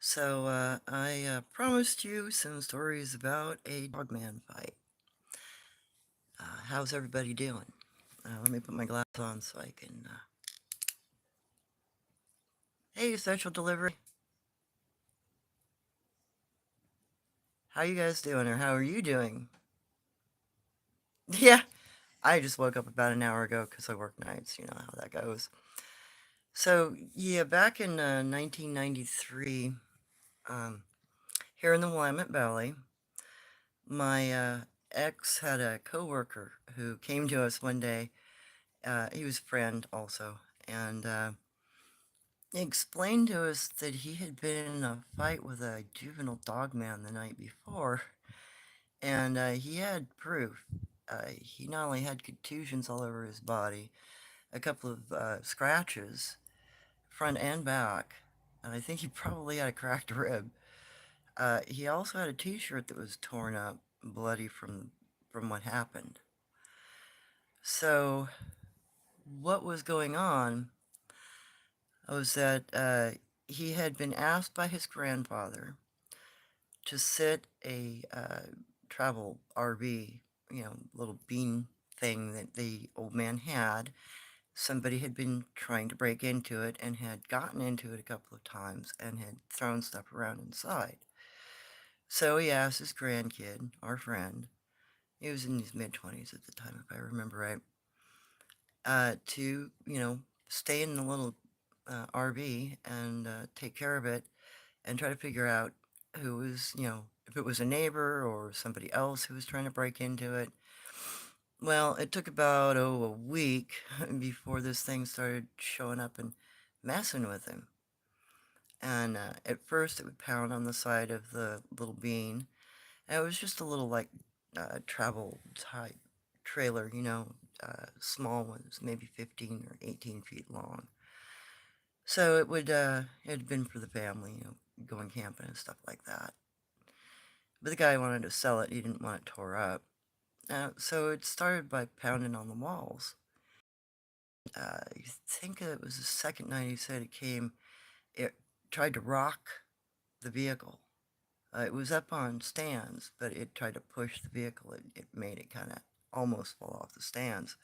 I promised you some stories about a dogman fight. How's everybody doing? Let me put my glasses on so I can. Hey, special delivery. How you guys doing, or how are you doing? Yeah, I just woke up about an hour ago because I work nights. You know how that goes. So yeah, back in 1993, um, here in the Willamette Valley, my ex had a coworker who came to us one day. He was a friend also, and he explained to us that he had been in a fight with a juvenile dogman the night before, and he had proof. He not only had contusions all over his body, a couple of scratches, front and back, and I think he probably had a cracked rib. He also had a T-shirt that was torn up, bloody from what happened. So, what was going on was that he had been asked by his grandfather to sit a travel RV, little bean thing that the old man had. Somebody had been trying to break into it and had gotten into it a couple of times and had thrown stuff around inside. So he asked his grandkid, our friend, he was in his mid-20s at the time, if I remember right, to, stay in the little RV and take care of it and try to figure out who was, if it was a neighbor or somebody else who was trying to break into it. Well, it took about, a week before this thing started showing up and messing with him. And at first it would pound on the side of the little bean. And it was just a little, like, travel type trailer, small ones, maybe 15 or 18 feet long. So it had been for the family, going camping and stuff like that. But the guy wanted to sell it. He didn't want it tore up. So it started by pounding on the walls. I think it was the second night he said it came, it tried to rock the vehicle. It was up on stands, but it tried to push the vehicle. It made it kind of almost fall off the stands.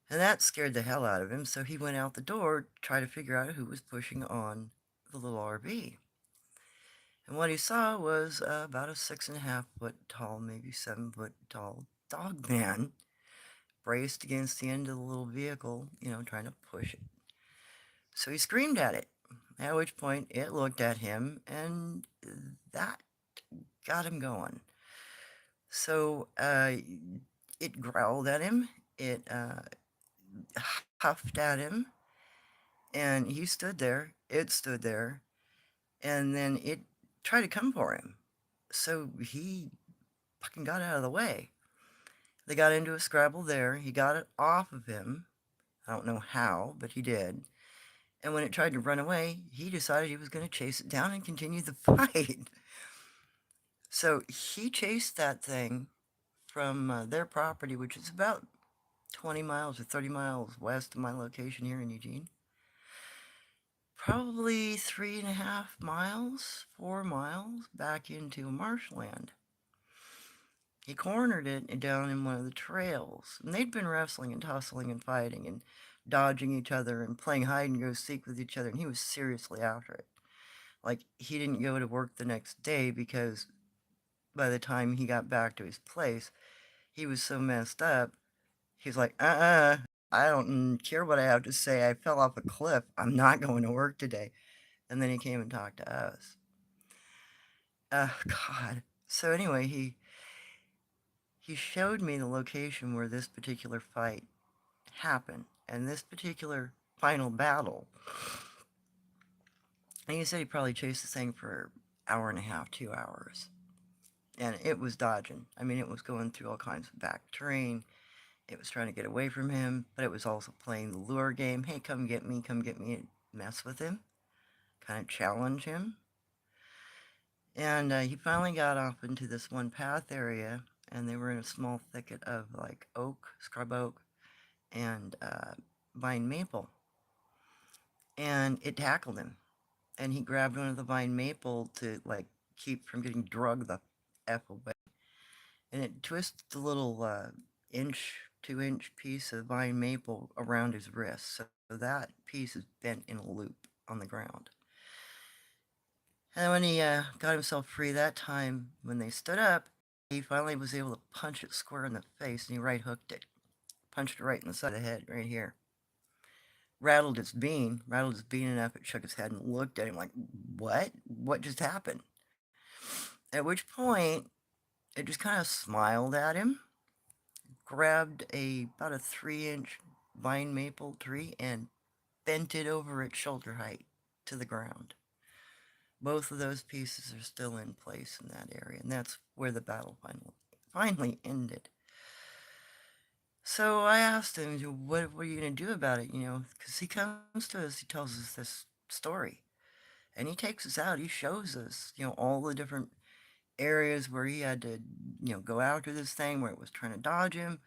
And that scared the hell out of him, so he went out the door to try to figure out who was pushing on the little RV. And what he saw was about a 6.5 foot tall, maybe 7 foot tall dog man braced against the end of the little vehicle, trying to push it. So he screamed at it, at which point it looked at him, and that got him going. So it growled at him, it huffed at him, and he stood there, it stood there, and then it tried to come for him. So he fucking got out of the way. They got into a scrabble there. He got it off of him. I don't know how, but he did. And when it tried to run away, he decided he was going to chase it down and continue the fight. So he chased that thing from their property, which is about 20 miles or 30 miles west of my location here in Eugene. Probably 3.5 miles, 4 miles back into marshland. He cornered it down in one of the trails, and they'd been wrestling and tussling and fighting and dodging each other and playing hide and go seek with each other, and he was seriously after it. Like, he didn't go to work the next day because by the time he got back to his place, he was so messed up. He's like, I don't care what I have to say. I fell off a cliff. I'm not going to work today. And then he came and talked to us. God. So anyway, he showed me the location where this particular fight happened and this particular final battle. And he said he probably chased this thing for an hour and a half, 2 hours. And it was dodging. I mean, it was going through all kinds of back terrain. It was trying to get away from him, but it was also playing the lure game. Hey, come get me, and mess with him, kind of challenge him. And he finally got off into this one path area, and they were in a small thicket of like oak, scrub oak, and vine maple. And it tackled him. and he grabbed one of the vine maple to like keep from getting drugged the F away. And it twisted the little 2-inch piece of vine maple around his wrist. So that piece is bent in a loop on the ground. And when he got himself free that time, when they stood up, he finally was able to punch it square in the face and he right hooked it. Punched it right in the side of the head, right here. Rattled his bean enough it shook his head and looked at him like, what? What just happened? At which point, it just kind of smiled at him, grabbed about a 3-inch vine maple tree and bent it over its shoulder height to the ground. Both of those pieces are still in place in that area, and that's where the battle finally ended. So I asked him, what are you going to do about it, because he comes to us, he tells us this story, and he takes us out, he shows us, all the different areas where he had to, go after this thing, where it was trying to dodge him.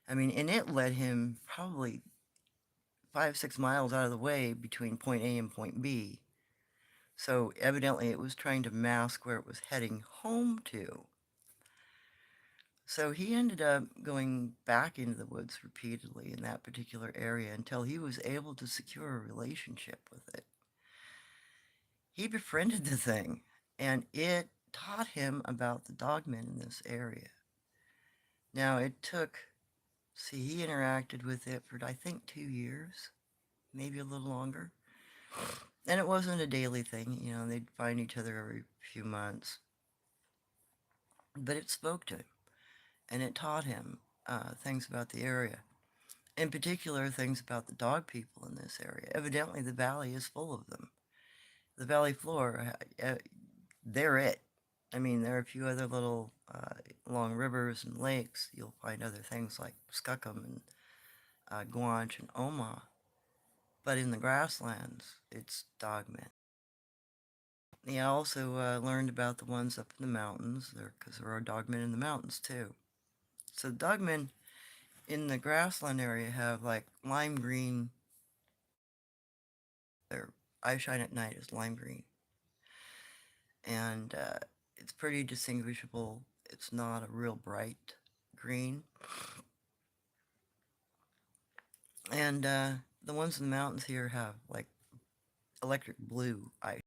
I mean, and it led him probably 5-6 miles out of the way between point A and point B. So evidently it was trying to mask where it was heading home to. So he ended up going back into the woods repeatedly in that particular area until he was able to secure a relationship with it. He befriended the thing, and it taught him about the dogmen in this area. Now it took, see, he interacted with it for I think 2 years, maybe a little longer. And it wasn't a daily thing, they'd find each other every few months. But it spoke to him, and it taught him things about the area. In particular, things about the dog people in this area. Evidently, the valley is full of them. The valley floor, they're it. I mean, there are a few other little long rivers and lakes. You'll find other things like Skookum and Guanch and Oma. But in the grasslands, it's dogmen. He also learned about the ones up in the mountains, because there are dogmen in the mountains too. So dogmen in the grassland area have like lime green. Their eyeshine at night is lime green, and it's pretty distinguishable. It's not a real bright green. And the ones in the mountains here have like electric blue eye.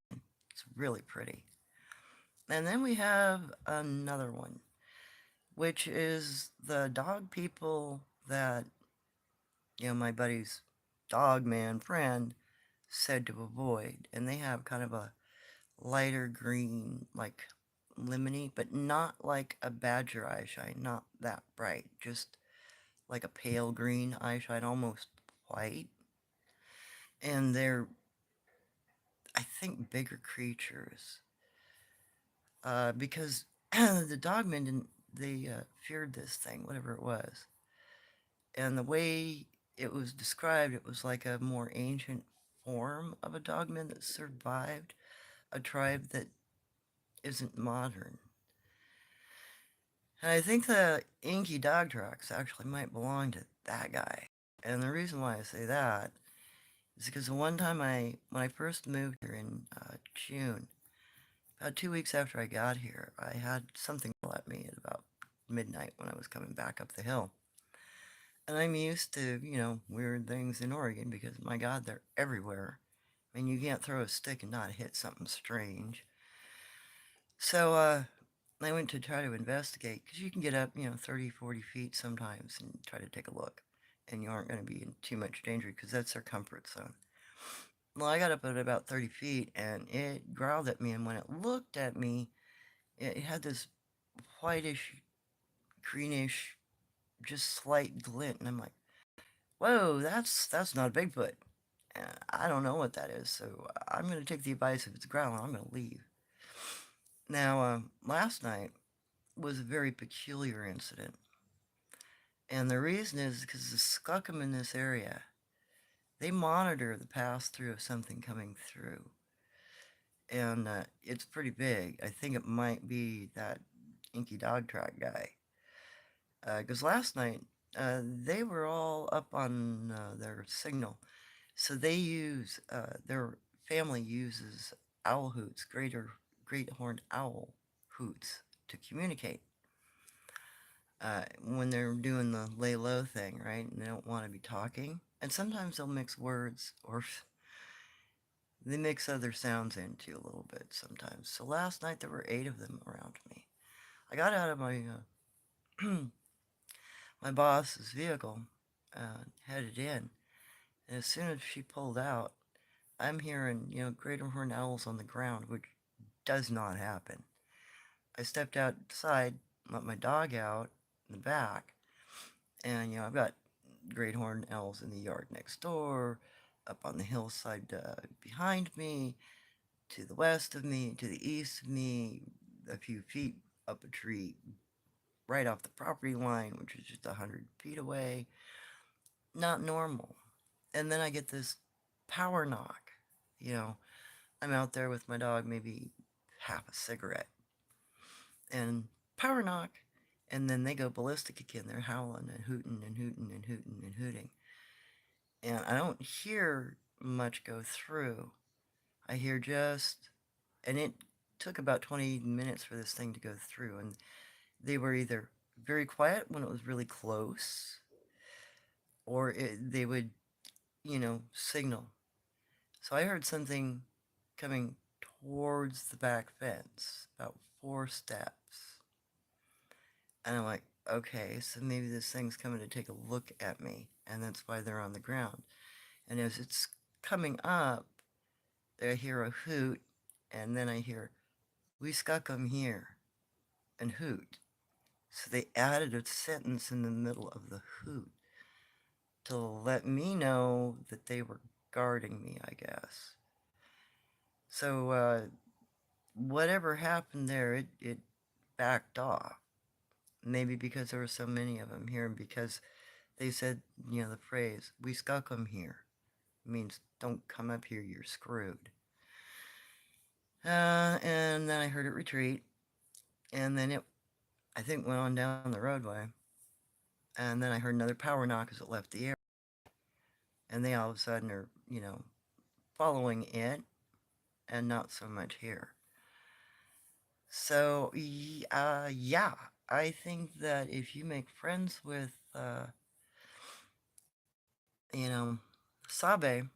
It's really pretty. And then we have another one, which is the dog people that, my buddy's dog man friend said to avoid. And they have kind of a lighter green, like lemony, but not like a badger eyeshine, not that bright, just like a pale green eyeshine, almost white. And they're, I think, bigger creatures. Because the dogmen didn't, they feared this thing, whatever it was. And the way it was described, it was like a more ancient form of a dogman that survived a tribe that isn't modern. And I think the inky dog tracks actually might belong to that guy. And the reason why I say that is because the one time when I first moved here in June, about 2 weeks after I got here, I had something at me at about midnight when I was coming back up the hill. And I'm used to, weird things in Oregon because, my God, they're everywhere. I mean, you can't throw a stick and not hit something strange. So I went to try to investigate, because you can get up, 30, 40 feet sometimes and try to take a look. And you aren't going to be in too much danger because that's their comfort zone. Well, I got up at about 30 feet and it growled at me. And when it looked at me, it had this whitish, greenish, just slight glint. And I'm like, whoa, that's not a Bigfoot. I don't know what that is. So I'm going to take the advice. If it's growling, I'm going to leave. Now, last night was a very peculiar incident. And the reason is because the skookum in this area, they monitor the pass-through of something coming through. And it's pretty big. I think it might be that inky dog track guy. Because last night, they were all up on their signal. So they use their family uses owl hoots, great horned owl hoots, to communicate when they're doing the lay low thing, right? And they don't want to be talking. And sometimes they'll mix words or they mix other sounds in too a little bit sometimes. So last night there were 8 of them around me. I got out of my boss's vehicle, headed in, and as soon as she pulled out, I'm hearing, greater horned owls on the ground, which does not happen. I stepped outside, let my dog out in the back, and I've got great horned owls in the yard next door, up on the hillside behind me, to the west of me, to the east of me, a few feet up a tree right off the property line, which is just 100 feet away. Not normal. And then I get this power knock. You know, I'm out there with my dog, maybe half a cigarette, and power knock, and then they go ballistic again. They're howling and hooting and hooting and hooting and hooting. And I don't hear much go through. I hear just, and it took about 20 minutes for this thing to go through. And they were either very quiet when it was really close, or they would, signal. So I heard something coming towards the back fence, about 4 steps. And I'm like, okay, so maybe this thing's coming to take a look at me, and that's why they're on the ground. And as it's coming up, I hear a hoot, and then I hear, "We stuck 'em here," and hoot. So they added a sentence in the middle of the hoot to let me know that they were guarding me, I guess. So whatever happened there, it backed off. Maybe because there were so many of them here, and because they said, the phrase, "We stuck 'em here," means don't come up here, you're screwed. And then I heard it retreat, and then it, I think, went on down the roadway. And then I heard another power knock as it left the air. And they all of a sudden are, following it and not so much here. So, yeah, I think that if you make friends with, you know, Sabe,